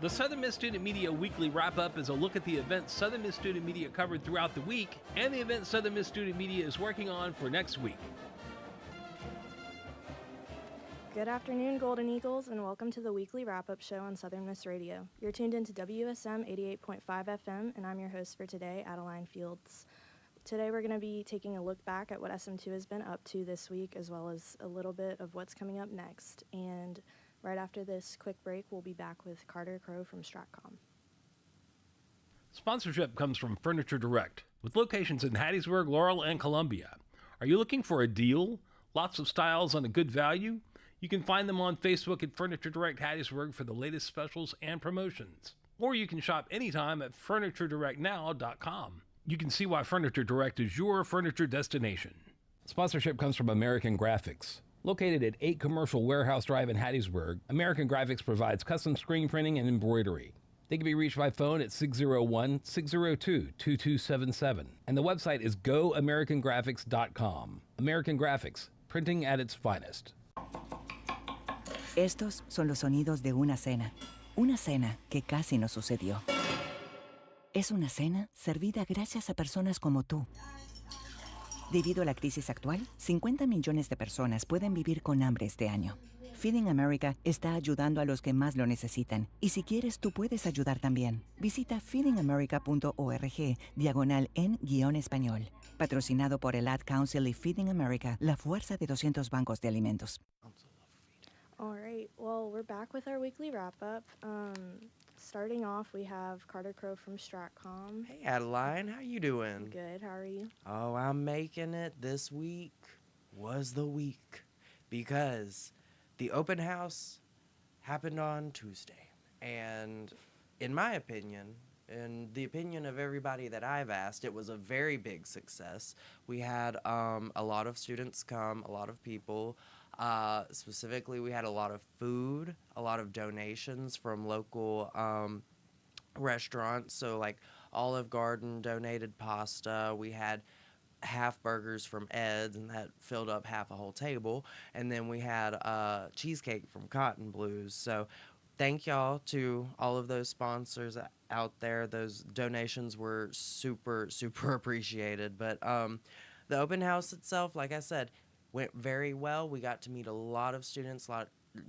The Southern Miss Student Media Weekly Wrap Up is a look at the events Southern Miss Student Media covered throughout the week and the events Southern Miss Student Media is working on for next week. Good afternoon, Golden Eagles, and welcome to the Weekly Wrap Up Show on Southern Miss Radio. You're tuned into WSM 88.5 FM, and I'm your host for today, Adeline Fields. Today we're going to be taking a look back at what SM2 has been up to this week, as well as a little bit of what's coming up next. And right after this quick break, we'll be back with Carter Crow from Stratcom. Sponsorship comes from Furniture Direct, with locations in Hattiesburg, Laurel, and Columbia. Are you looking for a deal? Lots of styles on a good value? You can find them on Facebook at Furniture Direct Hattiesburg for the latest specials and promotions. Or you can shop anytime at FurnitureDirectNow.com. You can see why Furniture Direct is your furniture destination. Sponsorship comes from American Graphics. Located at 8 Commercial Warehouse Drive in Hattiesburg, American Graphics provides custom screen printing and embroidery. They can be reached by phone at 601-602-2277. And the website is GoAmericanGraphics.com. American Graphics, printing at its finest. Estos son los sonidos de una cena que casi no sucedió. Es una cena servida gracias a personas como tú. Debido a la crisis actual, 50 millones de personas pueden vivir con hambre este año. Feeding America está ayudando a los que más lo necesitan. Y si quieres, tú puedes ayudar también. Visita feedingamerica.org/en-español. Patrocinado por el Ad Council y Feeding America, la fuerza de 200 bancos de alimentos. All right, well, we're back with our weekly wrap-up. Starting off, we have Carter Crow from Stratcom. Hey, Adeline, how you doing? Good, how are you? Oh, I'm making it. This week was the week because the open house happened on Tuesday. And in my opinion, in the opinion of everybody that I've asked, it was a very big success. We had a lot of students come, a lot of people. Specifically, we had a lot of food, a lot of donations from local restaurants. So, like Olive Garden donated pasta. We had half burgers from Ed's, and that filled up half a whole table. And then we had cheesecake from Cotton Blues. So, thank y'all to all of those sponsors out there. Those donations were super, super appreciated. But the open house itself, like I said, went very well. We got to meet a lot of students,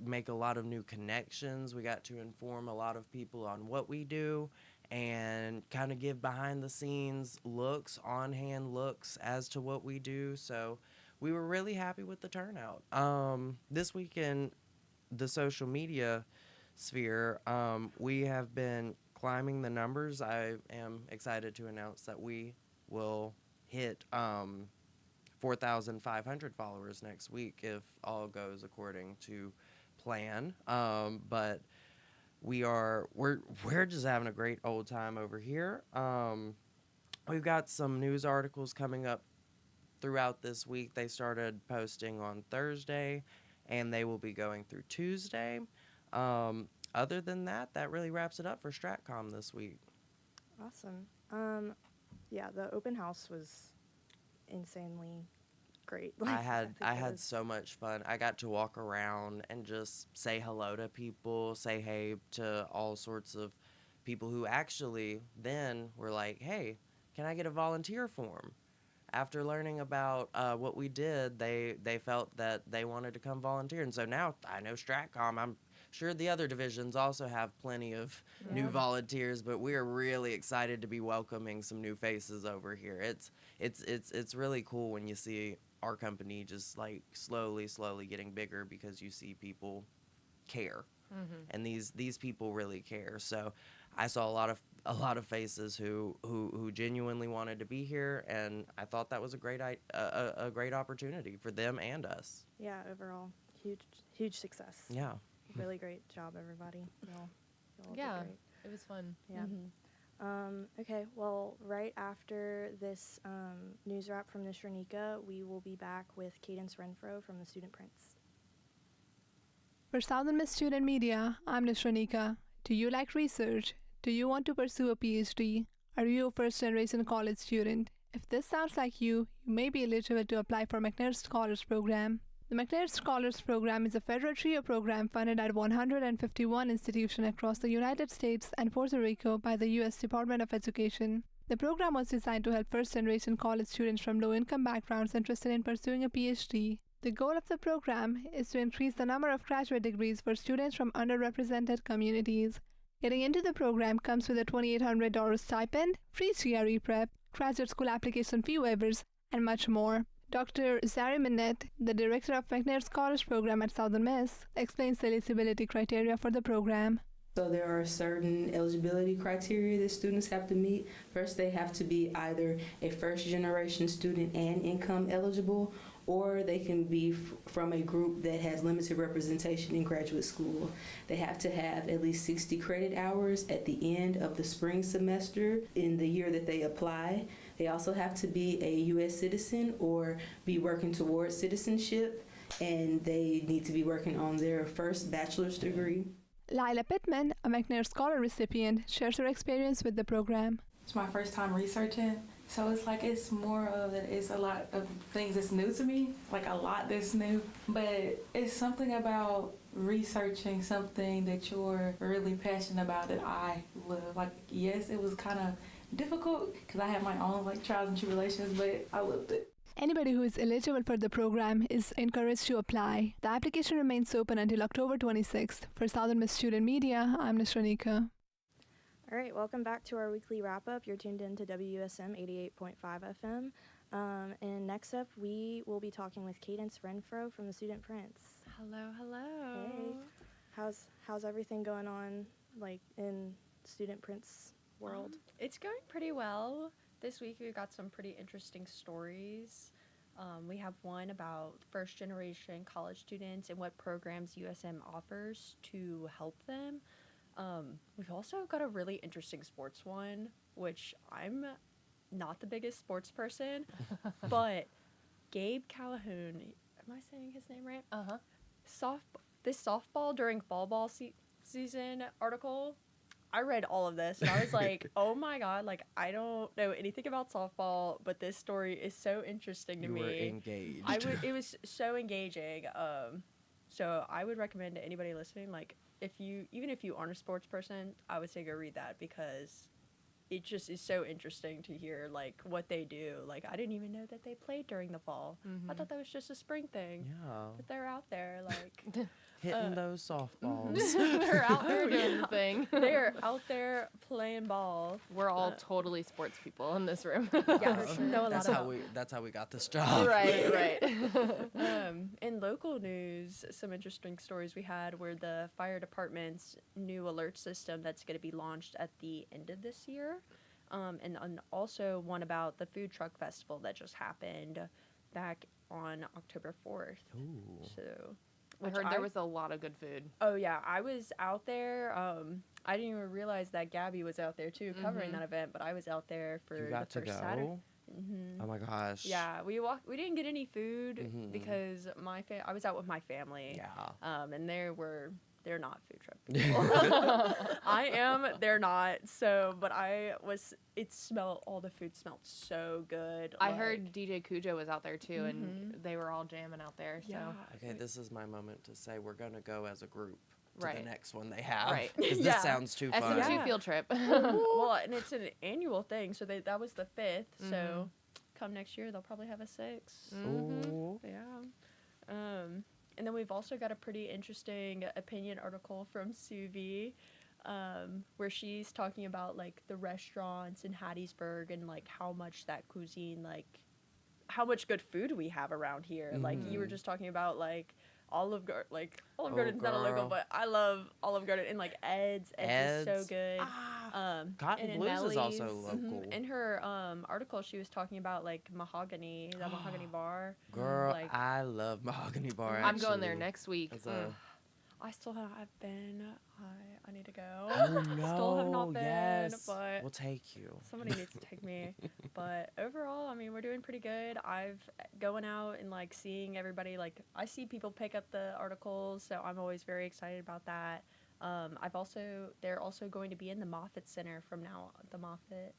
make a lot of new connections. We got to inform a lot of people on what we do and kind of give behind-the-scenes looks, on-hand looks as to what we do. So we were really happy with the turnout. This week in the social media sphere, we have been climbing the numbers. I am excited to announce that we will hit 4,500 followers next week if all goes according to plan. But we're just having a great old time over here. We've got some news articles coming up throughout this week. They started posting on Thursday, and they will be going through Tuesday. Other than that, that really wraps it up for Stratcom this week. Awesome. Yeah, the open house was insanely great. I had so much fun. I got to walk around and just say hello to people, say hey to all sorts of people who actually then were like, hey, can I get a volunteer form? After learning about what we did, they felt that they wanted to come volunteer. And so now I know Stratcom, I'm sure the other divisions also have plenty of new volunteers, but we are really excited to be welcoming some new faces over here. It's really cool when you see our company just like slowly getting bigger because you see people care. Mm-hmm. And these people really care. So I saw a lot of faces who genuinely wanted to be here, and I thought that was a great opportunity for them and us. Yeah, overall, huge success. Yeah. Really great job, everybody. Y'all did great. It was fun. Yeah. Mm-hmm. Okay, well, right after this news wrap from Nishranika, we will be back with Cadence Renfro from the Student Prints. For Southern Miss Student Media, I'm Nishranika. Do you like research? Do you want to pursue a PhD? Are you a first-generation college student? If this sounds like you, you may be eligible to apply for McNair Scholars Program. The McNair Scholars Program is a federal trio program funded at 151 institutions across the United States and Puerto Rico by the U.S. Department of Education. The program was designed to help first-generation college students from low-income backgrounds interested in pursuing a PhD. The goal of the program is to increase the number of graduate degrees for students from underrepresented communities. Getting into the program comes with a $2,800 stipend, free GRE prep, graduate school application fee waivers, and much more. Dr. Zari Minette, the director of McNair Scholars Program at Southern Miss, explains the eligibility criteria for the program. So there are certain eligibility criteria that students have to meet. First, they have to be either a first-generation student and income eligible, or they can be from a group that has limited representation in graduate school. They have to have at least 60 credit hours at the end of the spring semester in the year that they apply. They also have to be a U.S. citizen or be working towards citizenship, and they need to be working on their first bachelor's degree. Lila Pittman, a McNair Scholar recipient, shares her experience with the program. It's my first time researching, so it's more of it's a lot of things that's new to me, like a lot that's new, but it's something about researching something that you're really passionate about that I love. Like, yes, it was kind of difficult because I had my own trials and tribulations, but I loved it. Anybody who is eligible for the program is encouraged to apply. The application remains open until October 26th. For Southern Miss Student Media, I'm Nishranika. All right, welcome back to our weekly wrap-up. You're tuned in to WSM 88.5 FM. And next up, we will be talking with Cadence Renfro from the Student Prince. Hello, hello. Hey, how's everything going on, in Student Prince world? It's going pretty well. This week we've got some pretty interesting stories. We have one about first-generation college students and what programs USM offers to help them. We've also got a really interesting sports one, which I'm not the biggest sports person, but Gabe Calhoun, am I saying his name right? This softball during fall ball season article, I read all of this and I was like, oh my God, I don't know anything about softball, but this story is so interesting to me. You were engaged. It was so engaging. So I would recommend to anybody listening, even if you aren't a sports person, I would say go read that because it just is so interesting to hear what they do. I didn't even know that they played during the fall. Mm-hmm. I thought that was just a spring thing. Yeah. But they're out there Hitting those softballs. They're out there doing the thing. They're out there playing ball. We're all totally sports people in this room. Yeah, for sure. Know a That's lot how about. that's how we got this job. Right. In local news, some interesting stories we had were the fire department's new alert system that's going to be launched at the end of this year. And also one about the food truck festival that just happened back on October 4th. Ooh. So I heard there was a lot of good food. Oh yeah, I was out there. I didn't even realize that Gabby was out there too, covering that event. But I was out there for You got the to first go? Saturday. Mm-hmm. Oh my gosh. Yeah, we didn't get any food because I was out with my family. Yeah. And they're not food truck people. I am. They're not. So, but all the food smelled so good. I heard DJ Cujo was out there too, and they were all jamming out out there. So. Yeah. Okay, this is my moment to say we're gonna go as a group to Right. the next one they have. Right. Because Yeah. this sounds too fun. SM2 Yeah. field trip. Well, and it's an annual thing. So that was the 5th. So come next year, they'll probably have a 6th. Ooh. Yeah. And then we've also got a pretty interesting opinion article from Suvi, where she's talking about the restaurants in Hattiesburg and how much that cuisine, how much good food we have around here. You were just talking about Olive Garden, Olive Garden's not a local, girl. but I love Olive Garden and Ed's. Ed's is so good. Cotton and Blues is also Nellie's. local. In her article, she was talking about Mahogany, the Mahogany Bar. Girl, I love Mahogany Bar. I'm going there actually. next week. As a- I still have been. I need to go. Oh Still have not no! been, Yes, but we'll take you. somebody needs to take me. But overall, I mean, we're doing pretty good. I've going out and seeing everybody. I see people pick up the articles, so I'm always very excited about that. They're also going to be in the Moffitt Center from now on. The Moffitt.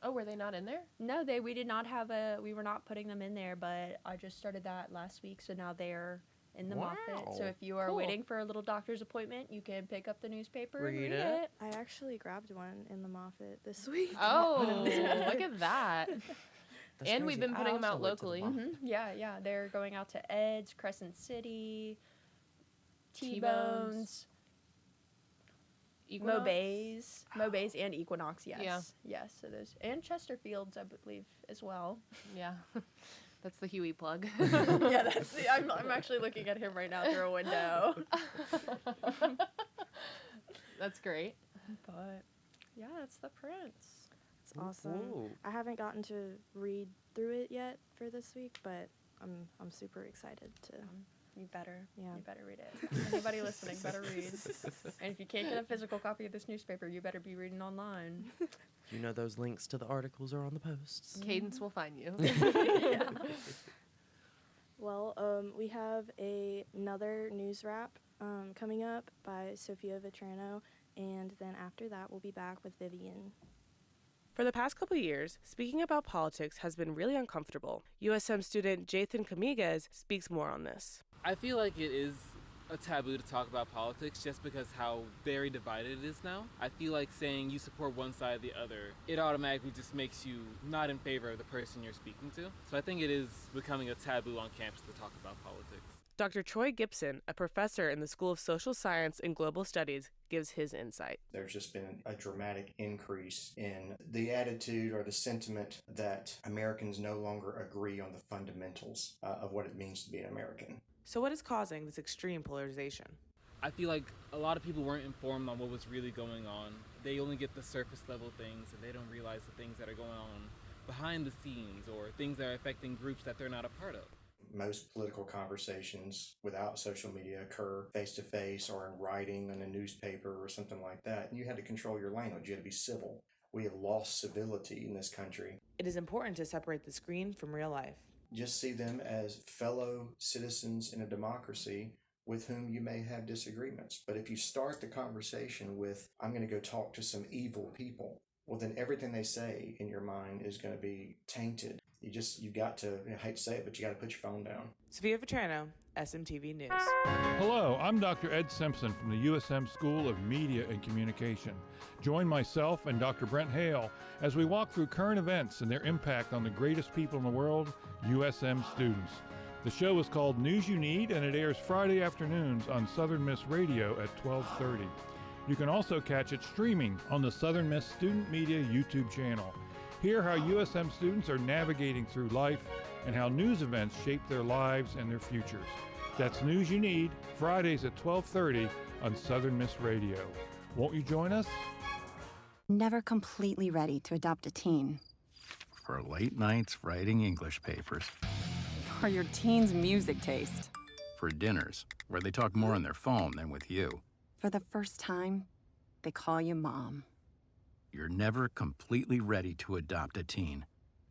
Oh, were they not in there? No, we did not have we were not putting them in there, but I just started that last week, so now they're in the Wow. Moffat. So if you are Cool. waiting for a little doctor's appointment, you can pick up the newspaper and Read read it. it. I actually grabbed one in the Moffat this week. Oh, look at that. That's And we've crazy. been I putting 'em also out went to the locally. Moffat. Yeah. They're going out to Ed's, Crescent City, T-Bones. T-Bones, Equinox? Mobays and Equinox, yes. Yeah. Yes, so those. And Chesterfields, I believe, as well. Yeah. That's the Huey plug. Yeah, I'm actually looking at him right now through a window. That's great. But, yeah, it's the Prince. It's awesome. Ooh. I haven't gotten to read through it yet for this week, but I'm super excited to. You better. Yeah. You better read it. Anybody listening better read. And if you can't get a physical copy of this newspaper, you better be reading online. You know those links to the articles are on the posts. Cadence will find you. Yeah. Well, we have another news wrap coming up by Sophia Vetrano, and then after that, we'll be back with Vivian. For the past couple of years, speaking about politics has been really uncomfortable. USM student Jathan Camigues speaks more on this. I feel like it is a taboo to talk about politics just because how very divided it is now. I feel like saying you support one side or the other, it automatically just makes you not in favor of the person you're speaking to. So I think it is becoming a taboo on campus to talk about politics. Dr. Troy Gibson, a professor in the School of Social Science and Global Studies, gives his insight. There's just been a dramatic increase in the attitude or the sentiment that Americans no longer agree on the fundamentals of what it means to be an American. So what is causing this extreme polarization? I feel like a lot of people weren't informed on what was really going on. They only get the surface level things and they don't realize the things that are going on behind the scenes or things that are affecting groups that they're not a part of. Most political conversations without social media occur face-to-face or in writing in a newspaper or something like that. And you had to control your language. You had to be civil. We have lost civility in this country. It is important to separate the screen from real life. Just see them as fellow citizens in a democracy with whom you may have disagreements. But if you start the conversation with, I'm going to go talk to some evil people, well, then everything they say in your mind is going to be tainted. You got to, I hate to say it, but you got to put your phone down. Sophia Vetrano, SMTV News. Hello, I'm Dr. Ed Simpson from the USM School of Media and Communication. Join myself and Dr. Brent Hale as we walk through current events and their impact on the greatest people in the world, USM students. The show is called News You Need, and it airs Friday afternoons on Southern Miss Radio at 12:30. You can also catch it streaming on the Southern Miss Student Media YouTube channel. Hear how USM students are navigating through life and how news events shape their lives and their futures. That's News You Need, Fridays at 12:30 on Southern Miss Radio. Won't you join us? Never completely ready to adopt a teen. For late nights writing English papers. For your teen's music taste. For dinners, where they talk more on their phone than with you. For the first time, they call you mom. You're never completely ready to adopt a teen,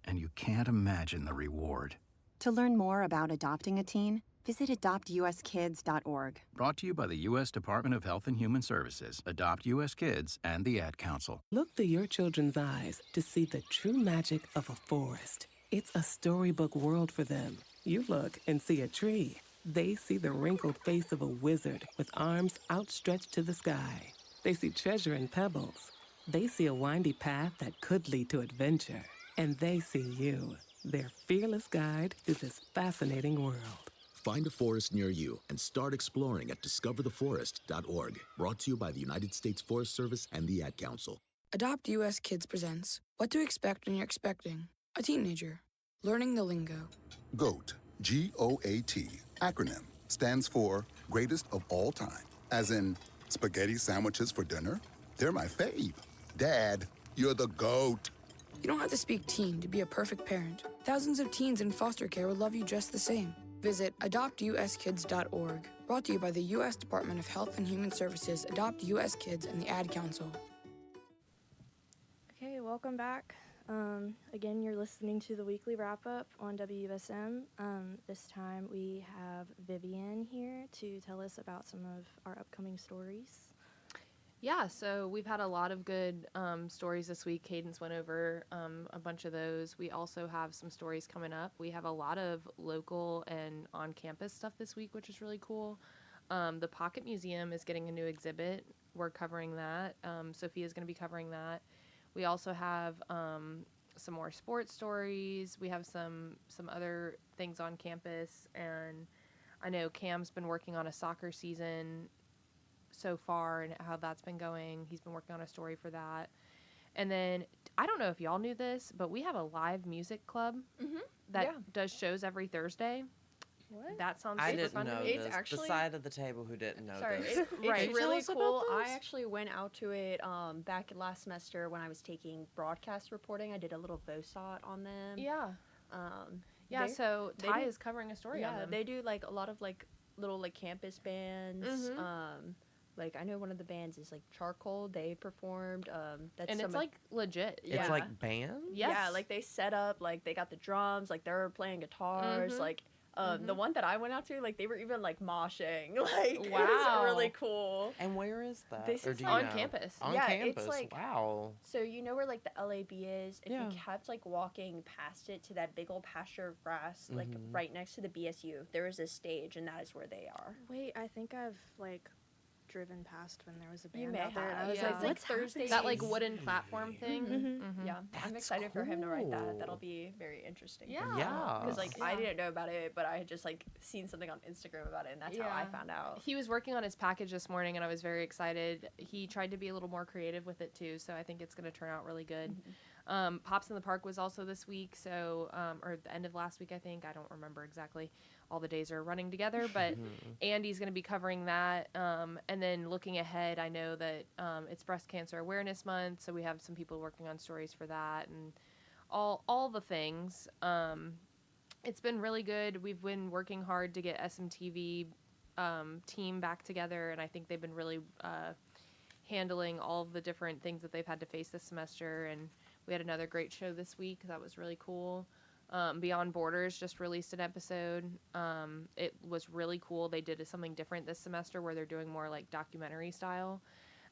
and you can't imagine the reward. To learn more about adopting a teen, visit adoptuskids.org. Brought to you by the U.S. Department of Health and Human Services, Adopt U.S. Kids, and the Ad Council. Look through your children's eyes to see the true magic of a forest. It's a storybook world for them. You look and see a tree. They see the wrinkled face of a wizard with arms outstretched to the sky. They see treasure in pebbles. They see a windy path that could lead to adventure. And they see you, their fearless guide through this fascinating world. Find a forest near you and start exploring at discovertheforest.org. Brought to you by the United States Forest Service and the Ad Council. Adopt US Kids presents What to Expect When You're Expecting a Teenager. Learning the lingo. GOAT, G-O-A-T, acronym, stands for Greatest of All Time. As in, spaghetti sandwiches for dinner? They're my fave. Dad, you're the GOAT. You don't have to speak teen to be a perfect parent. Thousands of teens in foster care will love you just the same. Visit adoptuskids.org. Brought to you by the U.S. Department of Health and Human Services, Adopt U.S. Kids, and the Ad Council. Okay, welcome back. Again, you're listening to the weekly wrap-up on WSM. This time we have Vivian here to tell us about some of our upcoming stories. Yeah, so we've had a lot of good stories this week. Cadence went over a bunch of those. We also have some stories coming up. We have a lot of local and on-campus stuff this week, which is really cool. The Pocket Museum is getting a new exhibit. We're covering that. Sophia's going to be covering that. We also have some more sports stories. We have some other things on campus, and I know Cam's been working on a soccer season so far and how that's been going. He's been working on a story for that. And then I don't know if y'all knew this, but we have a live music club that does shows every Thursday. What? That sounds I super didn't fun know to me. this. It's actually- The side of the table who didn't know Sorry, this. it's Right. really Tell us cool. about I this? actually went out to it back last semester when I was taking broadcast reporting. I did a little VOSOT on them. Yeah. Yeah, So they Ty do- is covering a story on them. they do like a lot of like little like campus bands. Like I know one of the bands is like Charcoal. They performed. That's And it's like legit. It's like band? Yeah, Yes. like they set up, like they got the drums, like they were playing guitars, like the one that I went out to, like they were even like moshing, like it Wow. was really cool. And where is that? This Or is do you on know? campus. On Yeah, campus. it's like- Wow. So you know where like the LAB is? If Yeah. you kept like walking past it to that big old pasture of grass, like right next to the BSU, there is a stage, and that is where they are. Wait, I think I've like driven past when there was a You band may out there. And I have. was Yeah. like, It's like what's Thursdays. That like Nice. wooden platform thing. Yeah, I'm That's excited for him to write that. cool. That'll be very interesting. Yeah. Yeah. Because like I Yeah. didn't know about it, but I had just like seen something on Instagram about it, and that's how I Yeah. found out. He was working on his package this morning, and I was very excited. He tried to be a little more creative with it too, so I think it's going to turn out really good. Pops in the Park was also this week, so or the end of last week, I think. I don't remember exactly. All the days are running together, but Andy's going to be covering that. And then looking ahead, I know that it's Breast Cancer Awareness Month, so we have some people working on stories for that and all the things. It's been really good. We've been working hard to get SM2 team back together, and I think they've been really handling all of the different things that they've had to face this semester. And we had another great show this week. That was really cool. Beyond Borders just released an episode. It was really cool. They did something different this semester where they're doing more like documentary style.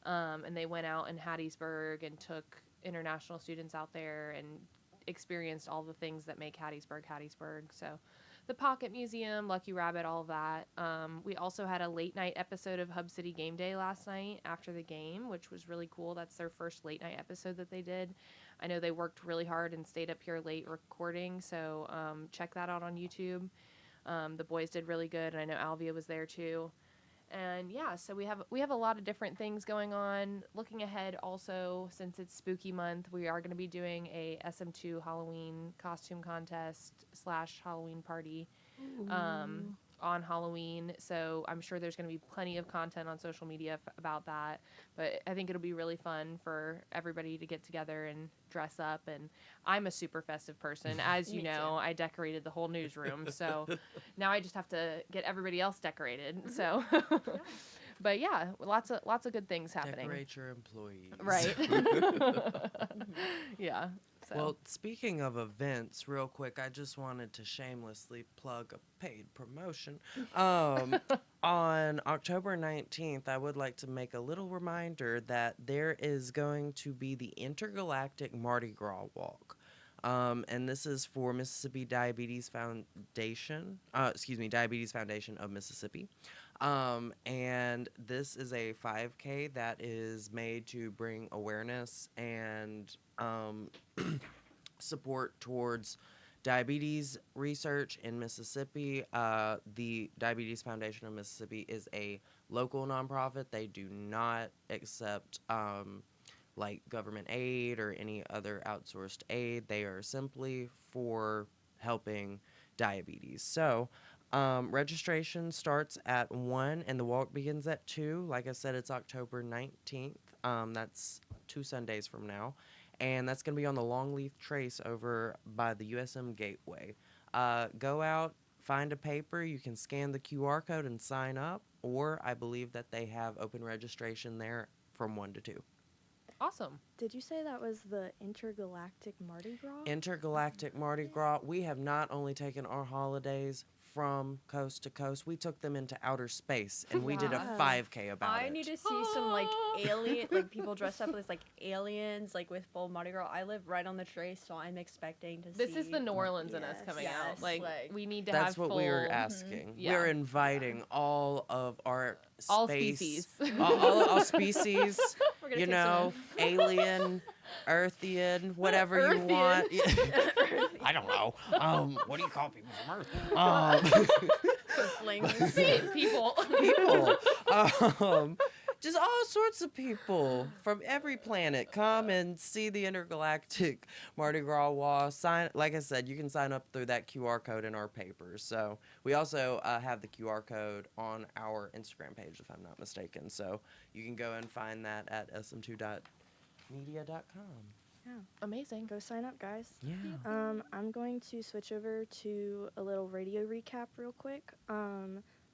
And they went out in Hattiesburg and took international students out there and experienced all the things that make Hattiesburg. So the Pocket Museum, Lucky Rabbit, all of that. We also had a late night episode of Hub City Game Day last night after the game, which was really cool. That's their first late night episode that they did. I know they worked really hard and stayed up here late recording, so check that out on YouTube. The boys did really good, and I know Alvia was there too. And yeah, so we have a lot of different things going on. Looking ahead also, since it's spooky month, we are going to be doing a SM2 Halloween costume contest / Halloween party on Halloween. So I'm sure there's going to be plenty of content on social media about that. But I think it'll be really fun for everybody to get together and dress up. And I'm a super festive person. As you know, I decorated the whole newsroom. So now I just have to get everybody else decorated. So, but yeah, lots of good things happening. Decorate your employees. Right. Yeah. So. Well, speaking of events, real quick, I just wanted to shamelessly plug a paid promotion. On October 19th, I would like to make a little reminder that there is going to be the Intergalactic Mardi Gras Walk. And this is for Mississippi Diabetes Foundation, Diabetes Foundation of Mississippi. And this is a 5K that is made to bring awareness and support towards diabetes research in Mississippi. The Diabetes Foundation of Mississippi is a local nonprofit. They do not accept like government aid or any other outsourced aid. They are simply for helping diabetes. So registration starts at 1 and the walk begins at 2. Like I said, it's October 19th. That's 2 Sundays from now. And that's going to be on the Longleaf Trace over by the USM Gateway. Go out, find a paper. You can scan the QR code and sign up. Or I believe that they have open registration there from 1 to 2. Awesome. Did you say that was the Intergalactic Mardi Gras? Intergalactic Mardi Gras. We have not only taken our holidays from coast to coast. We took them into outer space, and we did a Yeah. 5K about I it. need to see some like alien, like people dressed up as like aliens, like with full Mardi Gras. I live right on the trace, so I'm expecting to see. This is the New Orleans in us coming out. Yes, Like, we need to That's have what we were full- asking. Yeah. We're inviting all of our All space, species. all species. We're gonna You take know, alien, Earthian, whatever you want. I don't know. What do you call people from Earth? People. People. Just all sorts of people from every planet come and see the intergalactic Mardi Gras Wall. Like I said, you can sign up through that QR code in our papers. So we also have the QR code on our Instagram page, if I'm not mistaken. So you can go and find that at sm2.media.com. Yeah. Amazing. Go sign up, guys. Yeah. I'm going to switch over to a little radio recap real quick.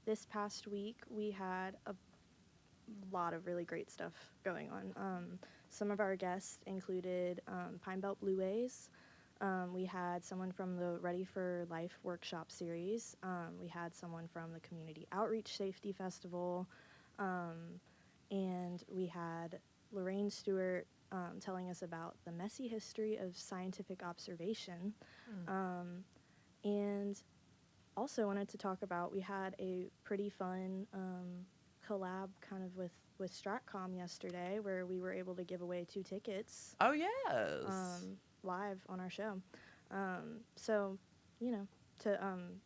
This past week, we had a lot of really great stuff going on. Some of our guests included Pine Belt Blue A's. We had someone from the Ready for Life workshop series. We had someone from the Community Outreach Safety Festival. And we had Lorraine Stewart telling us about the messy history of scientific observation. And also wanted to talk about, we had a pretty fun collab kind of with Stratcom yesterday, where we were able to give away 2 tickets. Oh, yes. Live on our show. So, you know, to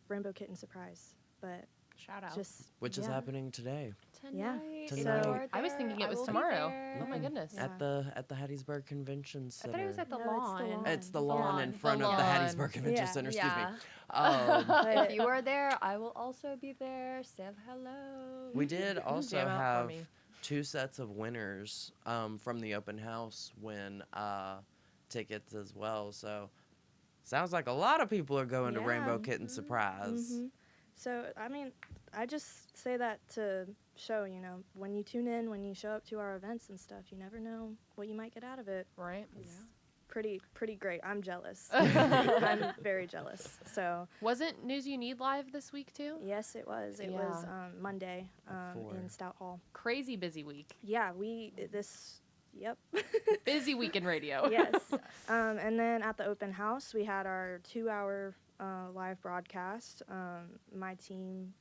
Rainbow Kitten Surprise. But shout out. Which is happening today. Tonight. Tonight. I was thinking it was tomorrow. Oh my goodness. At the Hattiesburg Convention I Center. thought it was at the No, lawn. It's the lawn in front of the Hattiesburg Convention Center. Excuse me. If you are there, I will also be there. Say hello. We did also Jam out for have me. 2 sets of winners from the open house win tickets as well. So sounds like a lot of people are going to Rainbow Kitten Surprise. So, I mean, I just say that to show, you know, when you tune in, when you show up to our events and stuff, you never know what you might get out of it. Right. It's pretty great. I'm jealous. I'm very jealous. So Wasn't News You Need live this week too? yes, it was. It was Monday in Stout Hall. Crazy busy week. Yeah, yep. Busy week in radio. Yes. And then at the open house, we had our 2-hour live broadcast. My team,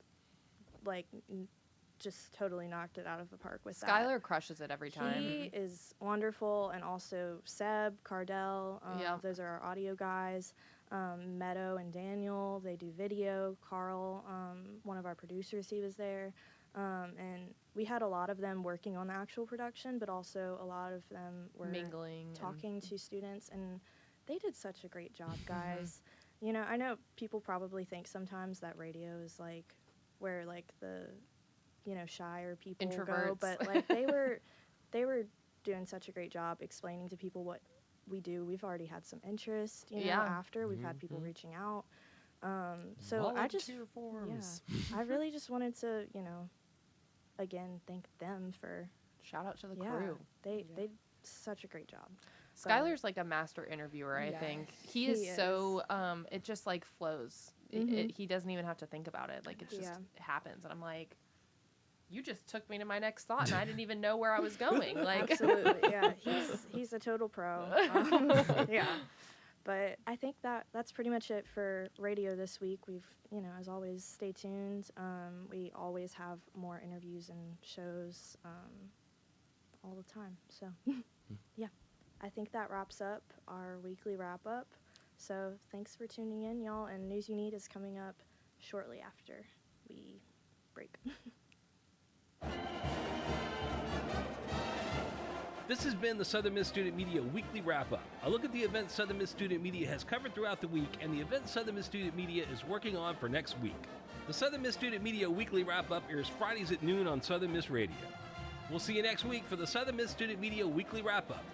just totally knocked it out of the park with that. Skylar crushes it every time. He is wonderful, and also Seb, Cardell, those are our audio guys. Meadow and Daniel, they do video. Carl, one of our producers, he was there. And we had a lot of them working on the actual production, but also a lot of them were Mingling talking to students, and they did such a great job, guys. You know, I know people probably think sometimes that radio is like where like the, you know, shyer people go, Introverts. but like they were doing such a great job explaining to people what we do. We've already had some interest, you know, after we've had people reaching out. So I just, forms. I really just wanted to, you know, again, thank them for shout out to the crew. They did such a great job. Skylar's like a master interviewer, I think. He is so, it just like flows. He doesn't even have to think about it. Like it just happens. And I'm like, you just took me to my next thought and I didn't even know where I was going. Like absolutely, yeah. He's a total pro. Yeah. But I think that's pretty much it for radio this week. We've, you know, as always, stay tuned. We always have more interviews and shows all the time. So, yeah. I think that wraps up our weekly wrap-up. So thanks for tuning in, y'all. And News You Need is coming up shortly after we break. This has been the Southern Miss Student Media Weekly Wrap-Up. A look at the events Southern Miss Student Media has covered throughout the week and the events Southern Miss Student Media is working on for next week. The Southern Miss Student Media Weekly Wrap-Up airs Fridays at noon on Southern Miss Radio. We'll see you next week for the Southern Miss Student Media Weekly Wrap-Up.